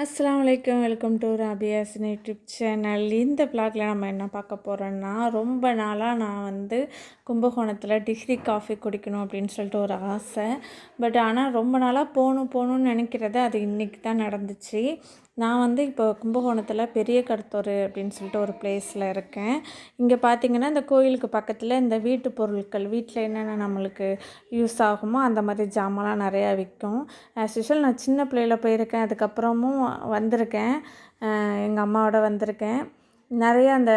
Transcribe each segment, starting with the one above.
அஸ்ஸலாமு அலைக்கும். Welcome to Rabia's YouTube channel. இந்த வ்ளாகில் நம்ம என்ன பார்க்க போகிறோன்னா, ரொம்ப நாளாக நான் வந்து கும்பகோணத்தில் டிகிரி காஃபி குடிக்கணும் அப்படின்னு சொல்லிட்டு ஒரு ஆசை. ஆனால் ரொம்ப நாளாக போகணும்னு நினைக்கிறது அது இன்றைக்கி தான் நடந்துச்சு. நான் வந்து இப்போ கும்பகோணத்தில் பெரிய கடத்தூர் அப்படின்னு சொல்லிட்டு ஒரு பிளேஸில் இருக்கேன். இங்கே பார்த்திங்கன்னா இந்த கோயிலுக்கு பக்கத்தில் இந்த வீட்டு பொருட்கள், வீட்டில் என்னென்ன நம்மளுக்கு யூஸ் ஆகுமோ அந்த மாதிரி ஜாமான்லாம் நிறையா விற்கும். ஆஸ் யூஷுவல் நான் சின்ன பிள்ளையில் போயிருக்கேன், அதுக்கப்புறமும் வந்திருக்கேன், எங்கள் அம்மாவோட வந்திருக்கேன். நிறைய அந்த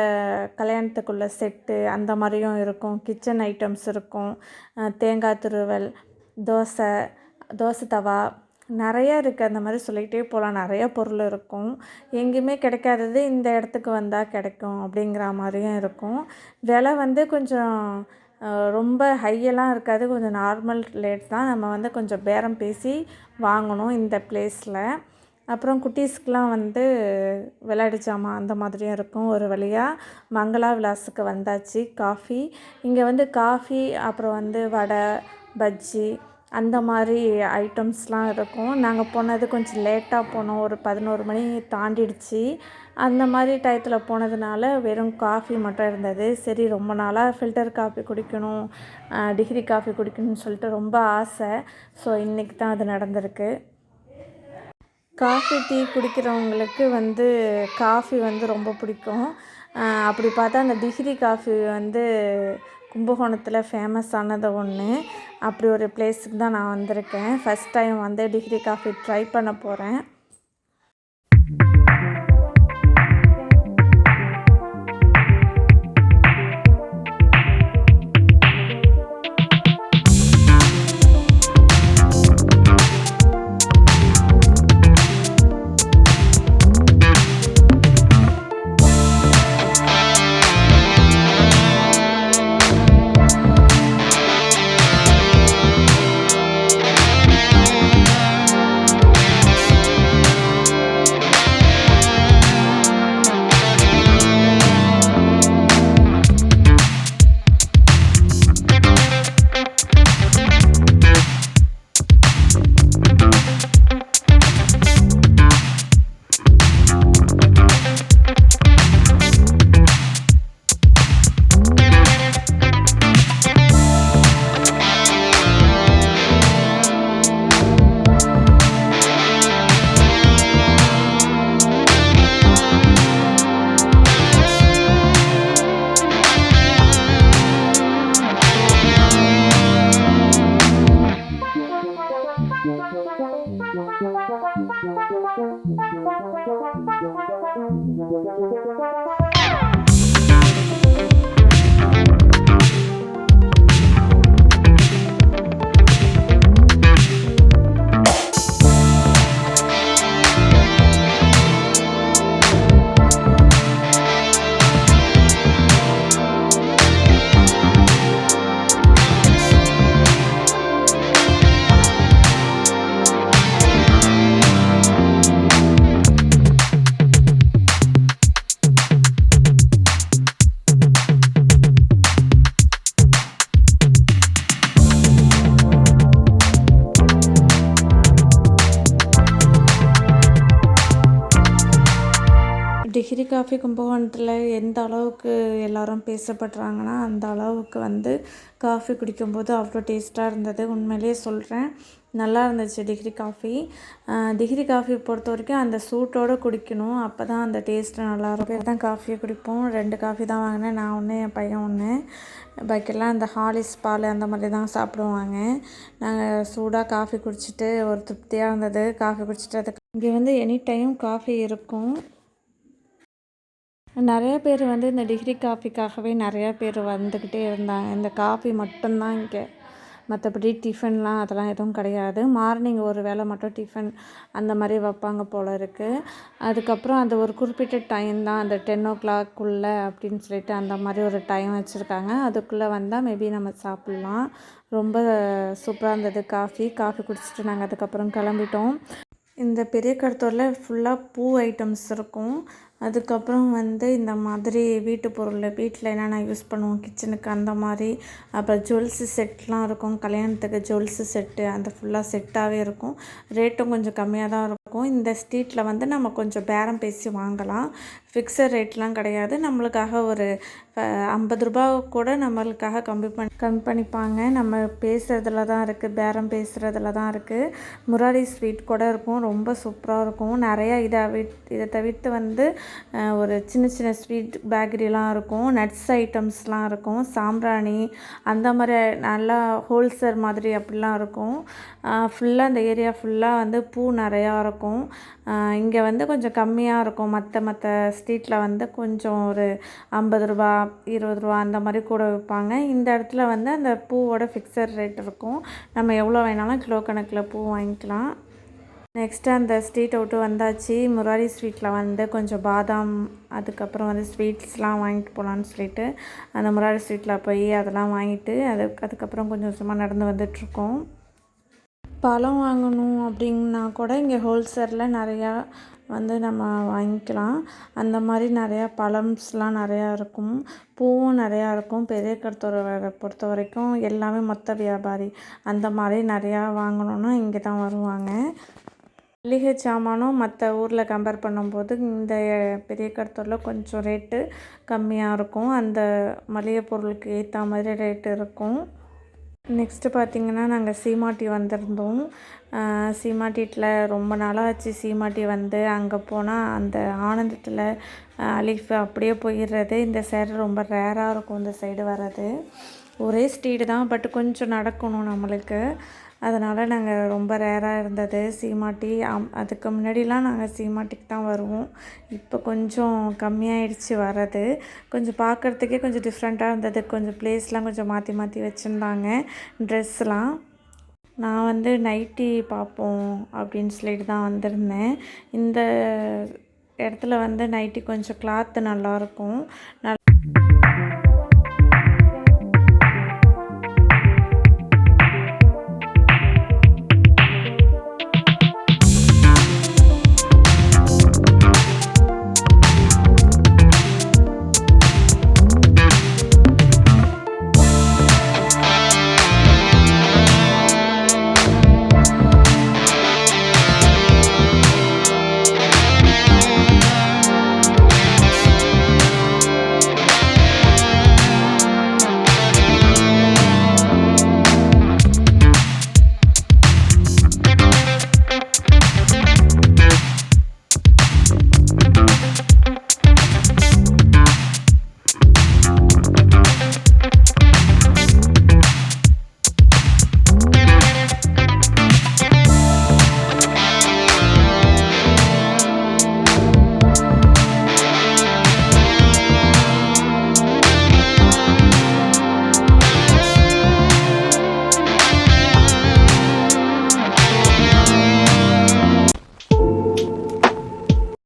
கல்யாணத்துக்குள்ள செட்டு அந்த மாதிரியும் இருக்கும், கிச்சன் ஐட்டம்ஸ் இருக்கும், தேங்காய் துருவல், தோசை தவா நிறையா இருக்குது. அந்த மாதிரி சொல்லிகிட்டே போகலாம். நிறைய பொருள் இருக்கும். எங்கேயுமே கிடைக்காதது இந்த இடத்துக்கு வந்தால் கிடைக்கும் அப்படிங்கிற மாதிரியும் இருக்கும். விலை வந்து கொஞ்சம் ரொம்ப ஹையெல்லாம் இருக்காது, கொஞ்சம் நார்மல் ரேட் தான். நம்ம வந்து கொஞ்சம் பேரம் பேசி வாங்கணும் இந்த பிளேஸில். அப்புறம் குட்டீஸ்க்கெலாம் வந்து விளையாட்டு ஜாமான் அந்த மாதிரியும் இருக்கும். ஒரு வழியாக மங்களா விலாஸுக்கு வந்தாச்சு. காஃபி இங்கே வந்து காஃபி, அப்புறம் வந்து வடை, பஜ்ஜி அந்த மாதிரி ஐட்டம்ஸ்லாம் இருக்கும். நாங்கள் போனது கொஞ்சம் லேட்டாக போனோம், ஒரு 11 மணி தாண்டிடுச்சு. அந்த மாதிரி டயத்தில் போனதுனால வெறும் காஃபி மட்டும் இருந்தது. சரி, ரொம்ப நாளாக ஃபில்டர் காஃபி குடிக்கணும், டிகிரி காஃபி குடிக்கணும்னு சொல்லிட்டு ரொம்ப ஆசை. ஸோ இன்றைக்கி தான் அது நடந்திருக்கு. காஃபி, டீ குடிக்கிறவங்களுக்கு வந்து காஃபி வந்து ரொம்ப பிடிக்கும். அப்படி பார்த்தா அந்த டிகிரி காஃபி வந்து கும்பகோணத்தில் ஃபேமஸ் ஆனது ஒன்று. அப்படி ஒரு பிளேஸுக்கு தான் நான் வந்திருக்கேன். ஃபஸ்ட் டைம் வந்து டிகிரி காஃபி ட்ரை பண்ண போகிறேன். டிகிரி காஃபி கும்பகோணத்தில் எந்த அளவுக்கு எல்லோரும் பேசப்படுறாங்கன்னா, அந்த அளவுக்கு வந்து காஃபி குடிக்கும்போது அவ்வளோ டேஸ்ட்டாக இருந்தது. உண்மையிலேயே சொல்கிறேன், நல்லா இருந்துச்சு டிகிரி காஃபி. டிகிரி காஃபி பொறுத்த வரைக்கும் அந்த சூட்டோடு குடிக்கணும், அப்போ தான் அந்த டேஸ்ட்டு நல்லாயிருக்கும். தான் காஃபியை குடிப்போம். 2 காஃபி தான் வாங்கினேன், நான் ஒன்று, என் பையன் ஒன்று. பாக்கியெல்லாம் அந்த ஹார்லிக்ஸ் பால் அந்த மாதிரி தான் சாப்பிடுவாங்க. நாங்கள் சூடாக காஃபி குடிச்சிட்டு ஒரு திருப்தியாக இருந்தது. காஃபி குடிச்சிட்டு அதுக்கு இங்கே வந்து எனி டைம் காஃபி இருக்கும். நிறைய பேர் வந்து இந்த டிகிரி காஃபிக்காகவே நிறையா பேர் வந்துக்கிட்டே இருந்தாங்க. இந்த காஃபி மட்டும்தான் இங்கே, மற்றபடி டிஃபன்லாம் அதெல்லாம் எதுவும் கிடையாது. மார்னிங் ஒரு வேளை மட்டும் டிஃபன் அந்த மாதிரி வைப்பாங்க போல் இருக்குது. அதுக்கப்புறம் அந்த ஒரு குறிப்பிட்ட டைம் தான், அந்த 10 o'clock அப்படின்னு சொல்லிட்டு அந்த மாதிரி ஒரு டைம் வச்சுருக்காங்க. அதுக்குள்ளே வந்தால் மேபி நம்ம சாப்பிட்லாம். ரொம்ப சூப்பராக இருந்தது காஃபி குடிச்சிட்டு நாங்கள் அதுக்கப்புறம் கிளம்பிட்டோம். இந்த பெரிய கடத்தூரில் ஃபுல்லாக பூ ஐட்டம்ஸ் இருக்கும். அதுக்கப்புறம் வந்து இந்த மாதிரி வீட்டு பொருள், வீட்டில் என்னென்ன யூஸ் பண்ணுவோம் கிச்சனுக்கு அந்த மாதிரி, அப்புறம் ஜுவல்ஸு செட்லாம் இருக்கும். கல்யாணத்துக்கு ஜுவல்ஸு செட்டு அந்த ஃபுல்லாக செட்டாகவே இருக்கும். ரேட்டும் கொஞ்சம் கம்மியாக தான் இருக்கும். இருக்கும். இந்த ஸ்ட்ரீட்டில் வந்து நம்ம கொஞ்சம் பேரம் பேசி வாங்கலாம். ஃபிக்ஸட் ரேட்லாம் கிடையாது. நம்மளுக்காக ஒரு ₹50 கூட நம்மளுக்காக கம்மி பண்ணிப்பாங்க. நம்ம பேசுகிறதுல தான் இருக்குது, பேரம் பேசுகிறதுல தான் இருக்குது. முராரி ஸ்வீட் கூட இருக்கும், ரொம்ப சூப்பராக இருக்கும். நிறையா இதை தவிர்த்து வந்து ஒரு சின்ன சின்ன ஸ்வீட் பேக்கரிலாம் இருக்கும், நட்ஸ் ஐட்டம்ஸ்லாம் இருக்கும், சாம்பிராணி அந்த மாதிரி நல்லா ஹோல்சேல் மாதிரி அப்படிலாம் இருக்கும். ஃபுல்லாக இந்த ஏரியா ஃபுல்லாக வந்து பூ நிறையா இருக்கும். இங்கே வந்து கொஞ்சம் கம்மியாக இருக்கும். மற்ற ஸ்ட்ரீட்டில் வந்து கொஞ்சம் ஒரு ₹50 ₹20 அந்த மாதிரி கூட விற்பாங்க. இந்த இடத்துல வந்து அந்த பூவோட ஃபிக்ஸட் ரேட் இருக்கும். நம்ம எவ்வளோ வேணாலும் கிலோ கணக்கில் பூ வாங்கிக்கலாம். நெக்ஸ்ட்டு அந்த ஸ்ட்ரீட்டை விட்டு வந்தாச்சு. முராரி ஸ்வீட்டில் வந்து கொஞ்சம் பாதாம், அதுக்கப்புறம் வந்து ஸ்வீட்ஸ்லாம் வாங்கிட்டு போகலான்னு சொல்லிட்டு அந்த முராரி ஸ்வீட்டில் போய் அதெல்லாம் வாங்கிட்டு அதுக்கப்புறம் கொஞ்சம் கொஞ்சமாக நடந்து வந்துட்ருக்கோம். பழம் வாங்கணும் அப்படின்னா கூட இங்கே ஹோல்சேலில் நிறையா வந்து நம்ம வாங்கிக்கலாம். அந்த மாதிரி நிறையா பழம்ஸ்லாம் நிறையா இருக்கும், பூவும் நிறையா இருக்கும். பெரிய கடத்தூரை பொறுத்த வரைக்கும் எல்லாமே மொத்த வியாபாரி அந்த மாதிரி நிறையா வாங்கணுன்னா இங்கே தான் வருவாங்க. மளிகை சாமானும் மற்ற ஊரில் கம்பேர் பண்ணும்போது இந்த பெரிய கடத்தூரில் கொஞ்சம் ரேட்டு கம்மியாக இருக்கும். அந்த மளிகை பொருளுக்கு ஏற்ற மாதிரி ரேட்டு இருக்கும். நெக்ஸ்ட்டு பார்த்திங்கன்னா நாங்கள் சீமாட்டி வந்திருந்தோம். சீமாட்டியில் ரொம்ப நாளாச்சு சீமாட்டி வந்து. அங்கே போனால் அந்த ஆனந்தத்தில் அலிஃப் அப்படியே போயிடுறது. இந்த சைடு ரொம்ப ரேராக இருக்கும் இந்த சைடு வர்றது. ஒரே ஸ்ட்ரீட் தான், பட் கொஞ்சம் நடக்கணும் நம்மளுக்கு. அதனால் நாங்கள் ரொம்ப ரேராக இருந்தது சீமாட்டி. அதுக்கு முன்னாடிலாம் நாங்கள் சீமாட்டிக்கு தான் வருவோம். இப்போ கொஞ்சம் கம்மியாயிடுச்சு வர்றது. கொஞ்சம் பார்க்குறதுக்கே கொஞ்சம் டிஃப்ரெண்ட்டாக இருந்தது. கொஞ்சம் ப்ளேஸ்லாம் கொஞ்சம் மாற்றி மாற்றி வச்சுருந்தாங்க ட்ரெஸ்லாம். நான் வந்து நைட்டி பார்ப்போம் அப்படின்னு சொல்லிட்டு தான் வந்திருந்தேன். இந்த இடத்துல வந்து நைட்டி கொஞ்சம் கிளாத்து நல்லாயிருக்கும்.